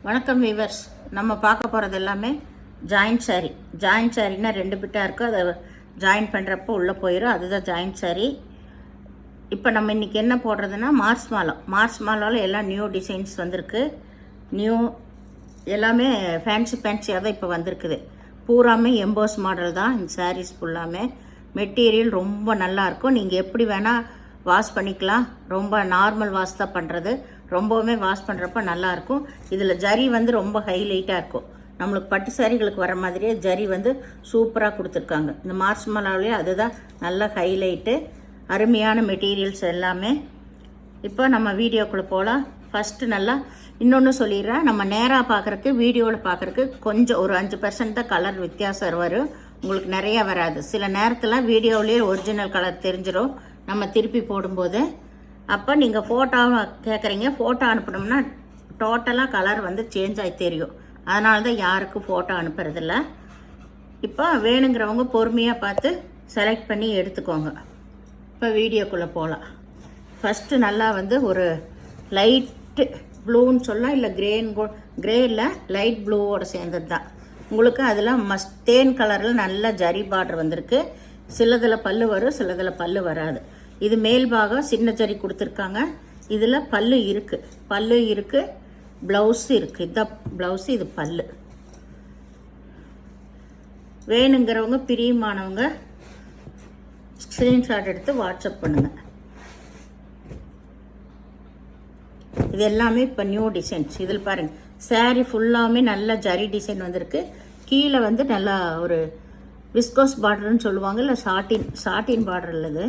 வணக்கம் வீவர்ஸ். நம்ம பார்க்க போகிறது எல்லாமே ஜாயிண்ட் சாரீ. ஜாயிண்ட் சாரீனா 2 பிட்டாக இருக்கும், அதை ஜாயின் பண்ணுறப்போ உள்ளே போயிடும், அதுதான் ஜாயிண்ட் சாரீ. இப்போ நம்ம இன்றைக்கி என்ன போடுறதுன்னா மார்ச் மாலாவில் எல்லாம் நியூ டிசைன்ஸ் வந்திருக்கு. நியூ எல்லாமே ஃபேன்சியாக தான் இப்போ வந்திருக்குது. பூராமே எம்போஸ் மாடல் தான் இந்த சாரீஸ் ஃபுல்லாமே. மெட்டீரியல் ரொம்ப நல்லாயிருக்கும். நீங்கள் எப்படி வேணால் வாஷ் பண்ணிக்கலாம். ரொம்ப நார்மல் வாஷ் தான் பண்ணுறது. ரொம்பவுமே வாஷ் பண்ணுறப்ப நல்லாயிருக்கும். இதில் ஜரி வந்து ரொம்ப ஹைலைட்டாக இருக்கும். நம்மளுக்கு பட்டு சாரிகளுக்கு வர மாதிரியே ஜரி வந்து சூப்பராக கொடுத்துருக்காங்க. இந்த மார்ச் மாலாவிலே அதுதான் நல்ல ஹைலைட்டு. அருமையான மெட்டீரியல்ஸ் எல்லாமே. இப்போ நம்ம வீடியோக்குள்ளே போகலாம். ஃபஸ்ட்டு நல்லா இன்னொன்று சொல்லிடுறேன். நம்ம நேராக பார்க்குறக்கு வீடியோவில் பார்க்குறக்கு கொஞ்சம் ஒரு 5% தான் கலர் வித்தியாசம் வரும். உங்களுக்கு நிறையா வராது. சில நேரத்தில் வீடியோவிலேயே ஒரிஜினல் கலர் தெரிஞ்சிடும் நம்ம திருப்பி போடும்போது. அப்போ நீங்கள் ஃபோட்டோவை கேட்குறீங்க, ஃபோட்டோ அனுப்பினோம்னா டோட்டலாக கலர் வந்து சேஞ்ச் ஆகி தெரியும். அதனால தான் யாருக்கும் ஃபோட்டோ அனுப்புறதில்ல. இப்போ வேணுங்கிறவங்க பொறுமையாக பார்த்து செலக்ட் பண்ணி எடுத்துக்கோங்க. இப்போ வீடியோக்குள்ளே போகலாம். ஃபஸ்ட்டு நல்லா வந்து ஒரு லைட்டு ப்ளூன்னு சொல்லலாம், இல்லை கிரேயில் லைட் ப்ளூவோட சேர்ந்தது தான். உங்களுக்கு அதில் தேன் கலரில் நல்ல ஜரி பார்டர் வந்திருக்கு. சிலதில் பல்லு வரும், சிலதில் பல்லு வராது. இது மேல் பாகம் சின்ன ஜரி கொடுத்துருக்காங்க. இதில் பல்லு இருக்குது, ப்ளவுஸு இருக்குது. இதுதான் ப்ளவுஸு, இது பல்லு. வேணுங்கிறவங்க பிரியமானவங்க ஸ்க்ரீன்ஷாட் எடுத்து வாட்ஸ்அப் பண்ணுங்கள். இது எல்லாமே இப்போ நியூ டிசைன்ஸ். இதில் பாருங்கள், சாரீ ஃபுல்லாமே நல்ல ஜரி டிசைன் வந்திருக்கு. கீழே வந்து நல்லா ஒரு விஸ்கோஸ் பார்டர்னு சொல்லுவாங்க, இல்லை சாட்டின் பார்டர் உள்ளது.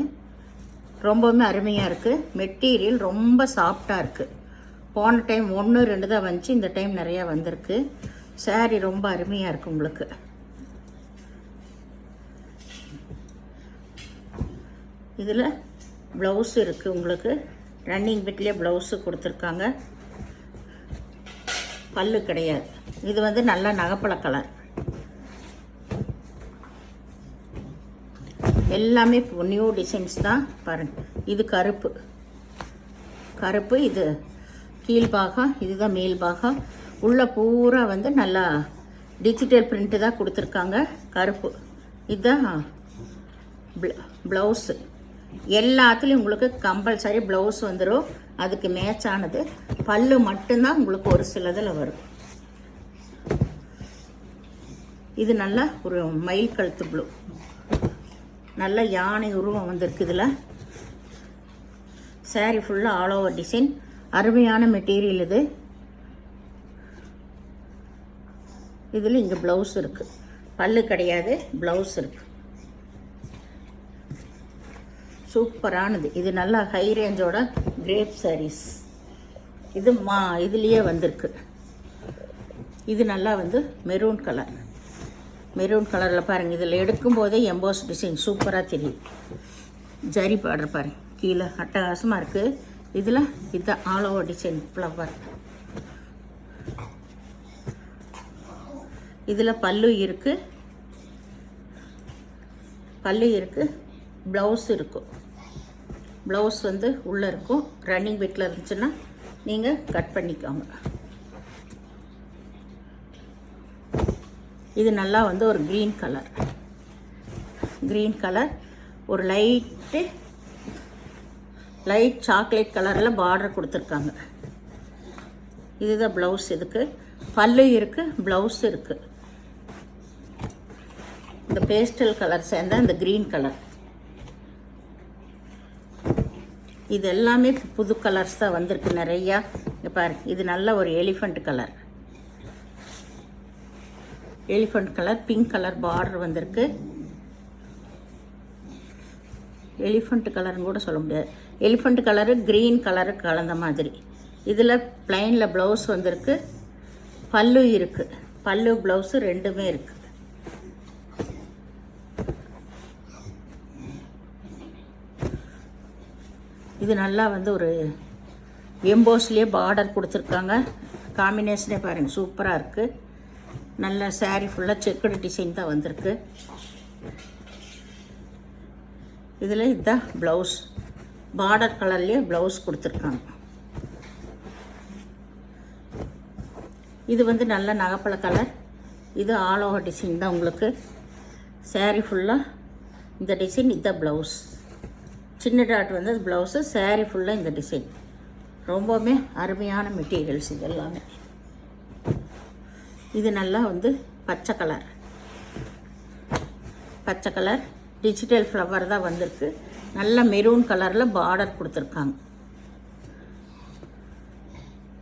ரொம்பவுமே அருமையாக இருக்குது. மெட்டீரியல் ரொம்ப சாஃப்டாக இருக்குது. போன டைம் 1, 2 தான் வந்துச்சு, இந்த டைம் நிறையா வந்திருக்கு. சாரீ ரொம்ப அருமையாக இருக்குது. உங்களுக்கு இதில் ப்ளவுஸு இருக்குது. உங்களுக்கு ரன்னிங் பிட்லேயே ப்ளவுஸு கொடுத்துருக்காங்க. பல்லு கிடையாது. இது வந்து நல்ல நகைப்பழ கலர். எல்லாமே நியூ டிசைன்ஸ் தான். பாருங்கள், இது கருப்பு, இது கீழ்பாகம், இதுதான் மேல் பாகம். உள்ள பூரா வந்து நல்லா டிஜிட்டல் பிரிண்ட்டு தான் கொடுத்துருக்காங்க. கருப்பு, இதுதான் ப்ளவுஸு. எல்லாத்துலேயும் உங்களுக்கு கம்பல்சரி ப்ளவுஸ் வந்துடும். அதுக்கு மேட்சானது பல்லு மட்டும்தான் உங்களுக்கு ஒரு சிலதில் வரும். இது நல்லா ஒரு மயில் கழுத்து ப்ளூ, நல்ல யானை உருவம் வந்திருக்கு. இதில் சாரீ ஃபுல்லாக ஆல் ஓவர் டிசைன். அருமையான மெட்டீரியல் இது. இதில் இங்கே ப்ளவுஸ் இருக்குது, பல்லு கிடையாது, ப்ளவுஸ் இருக்குது. சூப்பரானது. இது நல்லா ஹை ரேஞ்சோட கிரேப் சாரீஸ். இது இதுலேயே வந்திருக்கு. இது நல்லா வந்து மெரூன் கலரில் பாருங்கள். இதில் எடுக்கும்போதே எம்போஸ் டிசைன் சூப்பராக தெரியும். ஜரி பார்டர் பாருங்கள், கீழே அட்டகாசமாக இருக்குது. இதில் இதுதான் ஆல் ஓவர் டிசைன் ஃப்ளவர். இதில் பல்லு இருக்குது, ப்ளவுஸ் இருக்கும். ப்ளவுஸ் வந்து உள்ளே இருக்கும். ரன்னிங் பிட்டில் இருந்துச்சுன்னா நீங்கள் கட் பண்ணிக்கோங்க. இது நல்லா வந்து ஒரு க்ரீன் கலர், ஒரு லைட் சாக்லேட் கலரில் பார்டர் கொடுத்துருக்காங்க. இதுதான் ப்ளவுஸ். இதுக்கு பல்லு இருக்குது, ப்ளவுஸ் இருக்குது. இந்த பேஸ்டல் கலர் சேர்ந்த இந்த க்ரீன் கலர். இது எல்லாமே புது கலர்ஸ் தான் வந்திருக்கு நிறையா. இங்கே பாருங்கள், இது நல்ல ஒரு elephant colour, pink colour border வந்திருக்கு. எலிஃபண்ட் கலர்னு கூட சொல்ல முடியாது. எலிஃபண்ட் கலரு க்ரீன் கலரு கலந்த மாதிரி. இதில் ப்ளைனில் ப்ளவுஸ் வந்திருக்கு, பல்லு இருக்குது. பல்லு ப்ளவுஸு ரெண்டுமே இருக்குது. இது நல்லா வந்து ஒரு எம்போஸ்லேயே பார்டர் கொடுத்துருக்காங்க. காம்பினேஷனே பாருங்கள், சூப்பராக இருக்குது. நல்ல சாரீ ஃபுல்லாக செக்குடு டிசைன் தான் வந்திருக்கு. இதில் இதுதான் ப்ளவுஸ். பார்டர் கலர்லேயே ப்ளவுஸ் கொடுத்துருக்காங்க. இது வந்து நல்ல நகைப்பழ கலர். இது ஆல் ஓவர் டிசைன் தான் உங்களுக்கு. saree ஃபுல்லாக இந்த டிசைன். இதுதான் ப்ளவுஸ். சின்ன டாட் வந்து அது ப்ளவுஸு. saree ஃபுல்லாக இந்த டிசைன். ரொம்பவுமே அருமையான மெட்டீரியல்ஸ் இது எல்லாமே. இது நல்லா வந்து பச்சை கலர். பச்சை கலர் டிஜிட்டல் ஃப்ளவர் தான் வந்திருக்கு. நல்ல மெரூன் கலரில் பார்டர் கொடுத்துருக்காங்க.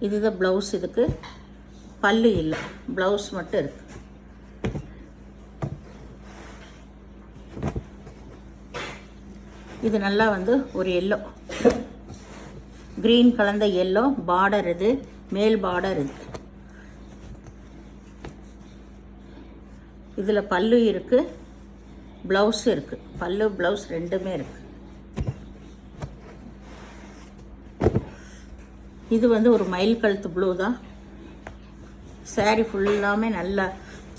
இதுதான் ப்ளவுஸ். இதுக்கு பல்லு இல்லை, ப்ளவுஸ் மட்டும் இருக்குது. இது நல்லா வந்து ஒரு எல்லோ, க்ரீன் கலந்த எல்லோ பார்டர். இது மேல் பார்டர். இது இதில் பல்லு இருக்குது, ப்ளவுஸ் இருக்குது. பல்லு ப்ளவுஸ் ரெண்டுமே இருக்குது. இது வந்து ஒரு மயில் கழுத்து ப்ளூ தான். saree ஃபுல்லாமே நல்லா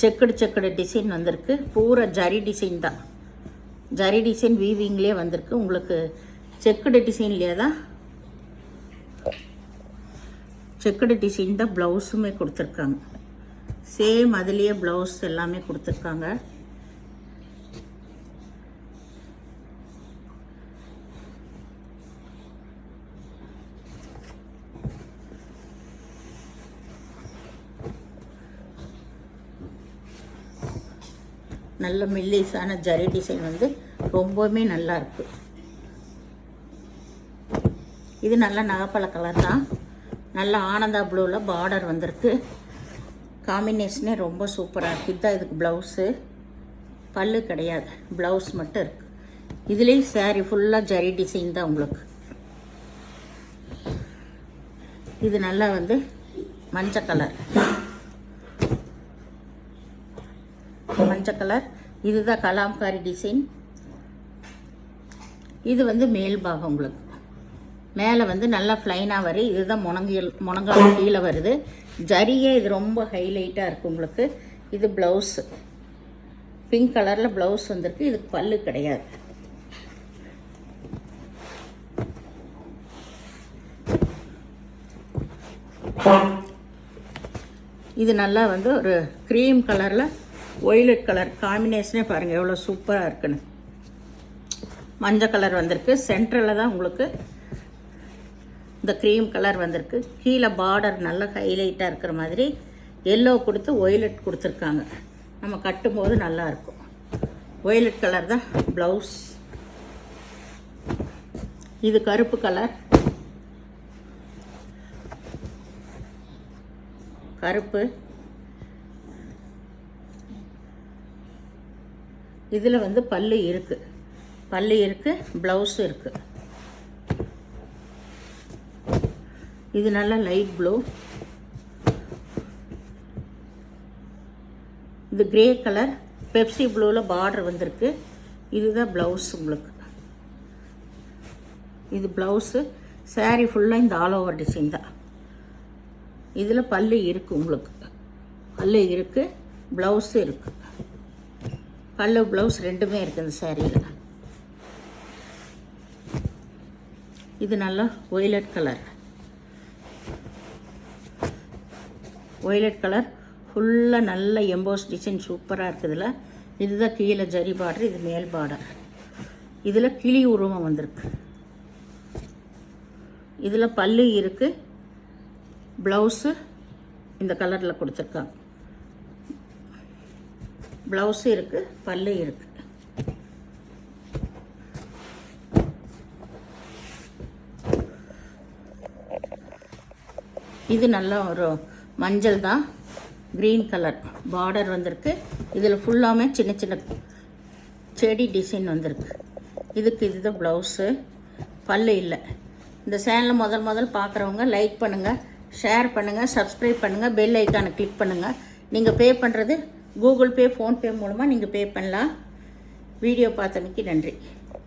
செக்குடு டிசைன் வந்திருக்கு. பூரா ஜரி டிசைன் தான். ஜரி டிசைன் வீவிங்லேயே வந்திருக்கு. உங்களுக்கு செக்குடு டிசைன்லேயே தான், செக்குடு டிசைன் தான் ப்ளவுஸுமே கொடுத்துருக்காங்க. சேம் அதுலேயே ப்ளவுஸ் எல்லாமே கொடுத்துருக்காங்க. நல்ல மெல்லிஸான ஜரி டிசைன் வந்து ரொம்பவுமே நல்லா இருக்கு. இது நல்ல நகைப்பழ கலர் தான். நல்ல ஆனந்தா ப்ளூவில் பார்டர் வந்திருக்கு. காம்பினேஷனே ரொம்ப சூப்பராக இருக்குது. இதுதான் இதுக்கு ப்ளவுஸு. பல்லு கிடையாது, ப்ளவுஸ் மட்டும் இருக்குது. இதுலேயும் saree ஃபுல்லாக ஜரி டிசைன் தான் உங்களுக்கு. இது நல்லா வந்து மஞ்சள் கலர். மஞ்சள் கலர். இதுதான் கலாம்காரி டிசைன். இது வந்து மேல் பாகம் உங்களுக்கு. மேலே வந்து நல்லா ஃப்ளைனாக வரும். இதுதான் முனங்கால் கீழே வருது. ஜரியே இது ரொம்ப ஹைலைட்டாக இருக்குது உங்களுக்கு. இது ப்ளவுஸு. பிங்க் கலரில் ப்ளவுஸ் வந்திருக்கு. இதுக்கு பல்லு கிடையாது. இது நல்லா வந்து ஒரு க்ரீம் கலரில் ஒய்லட் கலர் காம்பினேஷனே பாருங்கள் எவ்வளோ சூப்பராக இருக்குன்னு. மஞ்சள் கலர் வந்திருக்கு. சென்டரில் தான் உங்களுக்கு இந்த க்ரீம் கலர் வந்திருக்கு. கீழே பார்டர் நல்லா ஹைலைட்டாக இருக்கிற மாதிரி எல்லோ கொடுத்து ஒய்லட் கொடுத்துருக்காங்க. நம்ம கட்டும்போது நல்லாயிருக்கும். ஒய்லட் கலர் தான் ப்ளவுஸ். இது கருப்பு கலர். கருப்பு. இதில் வந்து பல்லு இருக்குது. பல்லு இருக்குது, ப்ளவுஸும் இருக்குது. இது நல்லா லைட் ப்ளூ. இது கிரே கலர் பெப்சி ப்ளூவில் பார்டர் வந்திருக்கு. இதுதான் ப்ளவுஸ் உங்களுக்கு. இது ப்ளவுஸு. saree ஃபுல்லாக இந்த ஆல் ஓவர் டிசைன் தான். இதில் பல்லு இருக்குது உங்களுக்கு. பல்லு இருக்குது, ப்ளவுஸு இருக்குது. பல்லு ப்ளவுஸ் ரெண்டுமே இருக்குது இந்த சாரியில். இது நல்லா ஒய்லட் கலர். ஒய்லட் கலர் ஃபுல்லாக நல்ல எம்போஸ் டிசைன் சூப்பராக இருக்குதுல. இதுதான் கீழே ஜரி பார்டர். இது மேல் பார்டர். இதில் கிளி உருவம் வந்திருக்கு. இதில் பல்லு இருக்குது, ப்ளவுஸு இந்த கலரில் கொடுத்துருக்காங்க. ப்ளவுஸு இருக்குது, பல்லு இருக்குது. இது நல்லா ஒரு மஞ்சள் தான், க்ரீன் கலர் பார்டர் வந்திருக்கு. இதில் ஃபுல்லாமே சின்ன சின்ன செடி டிசைன் வந்திருக்கு. இதுதான் ப்ளவுஸு. பல்லு இல்லை. இந்த சேனலை முதல் பார்க்குறவங்க லைக் பண்ணுங்கள், ஷேர் பண்ணுங்கள், சப்ஸ்கிரைப் பண்ணுங்கள், பெல் ஐக்கானை கிளிக் பண்ணுங்கள். நீங்கள் பே பண்ணுறது கூகுள் பே, ஃபோன்பே மூலமாக நீங்கள் பே பண்ணலாம். வீடியோ பார்த்தமைக்கு நன்றி.